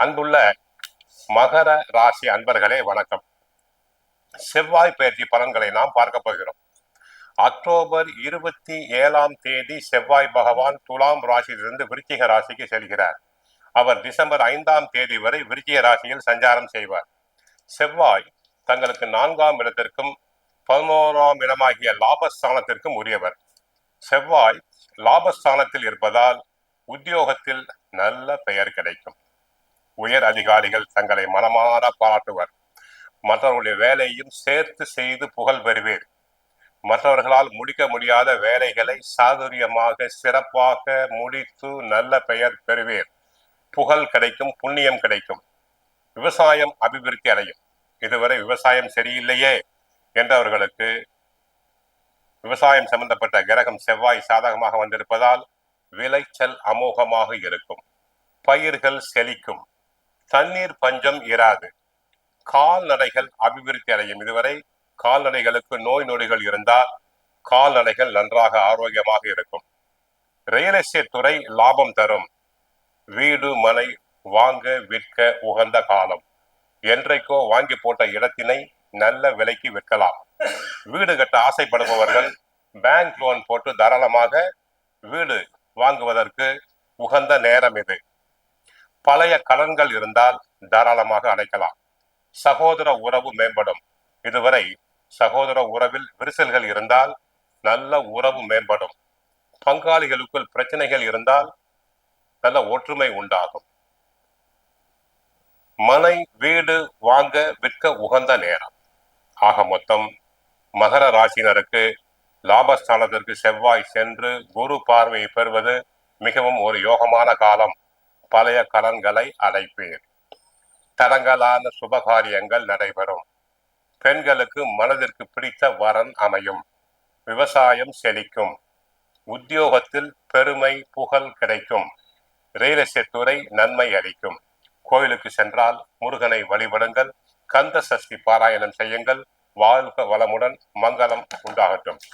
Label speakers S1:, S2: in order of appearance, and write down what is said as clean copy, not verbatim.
S1: அன்புள்ள மகர ராசி அன்பர்களே வணக்கம். செவ்வாய் பயிற்சி பலன்களை நாம் பார்க்க போகிறோம். அக்டோபர் 27 செவ்வாய் பகவான் துலாம் ராசியிலிருந்து விருச்சிக ராசிக்கு செல்கிறார். அவர் டிசம்பர் 5 வரை விருச்சிக ராசியில் சஞ்சாரம் செய்வார். செவ்வாய் தங்களுக்கு 4ஆம் இடத்திற்கும் 11ஆம் இடமாகிய லாபஸ்தானத்திற்கும் உரியவர். செவ்வாய் லாபஸ்தானத்தில் இருப்பதால் உத்தியோகத்தில் நல்ல பெயர் கிடைக்கும். உயர் அதிகாரிகள் தங்களை மனமாற பாராட்டுவர். மற்றவர்களுடைய வேலையும் சேர்த்து செய்து புகழ் பெறுவீர். மற்றவர்களால் முடிக்க முடியாத வேலைகளை சாதுரியமாக சிறப்பாக முடித்து நல்ல பெயர் பெறுவீர். புகழ் கிடைக்கும், புண்ணியம் கிடைக்கும். விவசாயம் அபிவிருத்தி அடையும். இதுவரை விவசாயம் சரியில்லையே என்றவர்களுக்கு விவசாயம் சம்பந்தப்பட்ட கிரகம் செவ்வாய் சாதகமாக வந்திருப்பதால் விளைச்சல் அமோகமாக இருக்கும். பயிர்கள் செழிக்கும். தண்ணீர் பஞ்சம் இராது. கால்நடைகள் அபிவிருத்தி அடையும். இதுவரை கால்நடைகளுக்கு நோய் நொடிகள் இருந்தால் கால்நடைகள் நன்றாக ஆரோக்கியமாக இருக்கும். ரியல் எஸ்டேட் துறை லாபம் தரும். வீடு மனை வாங்க விற்க உகந்த காலம். என்றைக்கோ வாங்கி போட்ட இடத்தினை நல்ல விலைக்கு விற்கலாம். வீடு கட்ட ஆசைப்படுபவர்கள் பேங்க் லோன் போட்டு தாராளமாக வீடு வாங்குவதற்கு உகந்த நேரம் இது. பழைய கடன்கள் இருந்தால் தாராளமாக அடைக்கலாம். சகோதர உறவு மேம்படும். இதுவரை சகோதர உறவில் விரிசல்கள் இருந்தால் நல்ல உறவு மேம்படும். பங்காளிகளுக்குள் பிரச்சனைகள் இருந்தால் நல்ல ஒற்றுமை உண்டாகும். மனை வீடு வாங்க விற்க உகந்த நேரம். ஆக மொத்தம் மகர ராசினருக்கு லாபஸ்தானத்திற்கு செவ்வாய் சென்று குரு பார்வையை பெறுவது மிகவும் ஒரு யோகமான காலம். பழைய கடன்களை அடைப்பீர். தடங்கலான சுபகாரியங்கள் நடைபெறும். பெண்களுக்கு மனதிற்கு பிடித்த வரன் அமையும். விவசாயம் செழிக்கும். உத்தியோகத்தில் பெருமை புகழ் கிடைக்கும். ரியல் எஸ்டேட் துறை நன்மை அளிக்கும். கோயிலுக்கு சென்றால் முருகனை வழிபடுங்கள். கந்த சஷ்டி பாராயணம் செய்யுங்கள். வாழ்க வளமுடன், மங்களம் உண்டாகட்டும்.